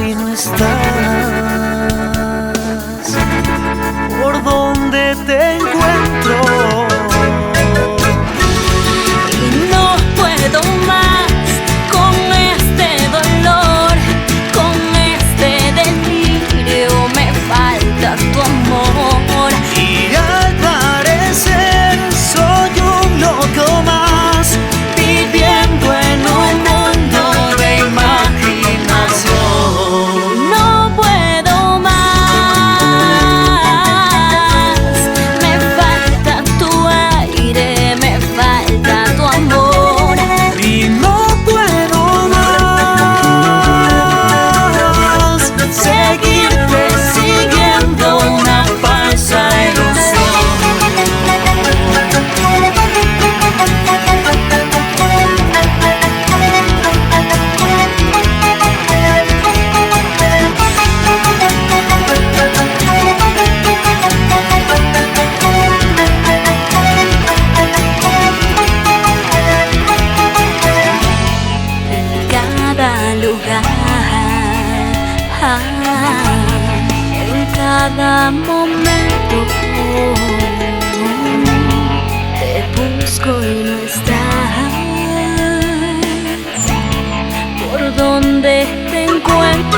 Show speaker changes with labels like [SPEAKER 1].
[SPEAKER 1] y no estás. ¿Por dónde te encuentro?
[SPEAKER 2] Y no puedo más con este dolor, con este delirio, me falta tu amor.
[SPEAKER 1] Y al parecer soy un loco más, viviendo en un mundo de imaginación.
[SPEAKER 2] No puedo más, me falta tu aire, me falta tu amor.
[SPEAKER 1] Y no puedo más seguirte siguiendo una falsa ilusión.
[SPEAKER 2] Cada lugar, en cada momento, te busco y no estás. ¿Por dónde te encuentro?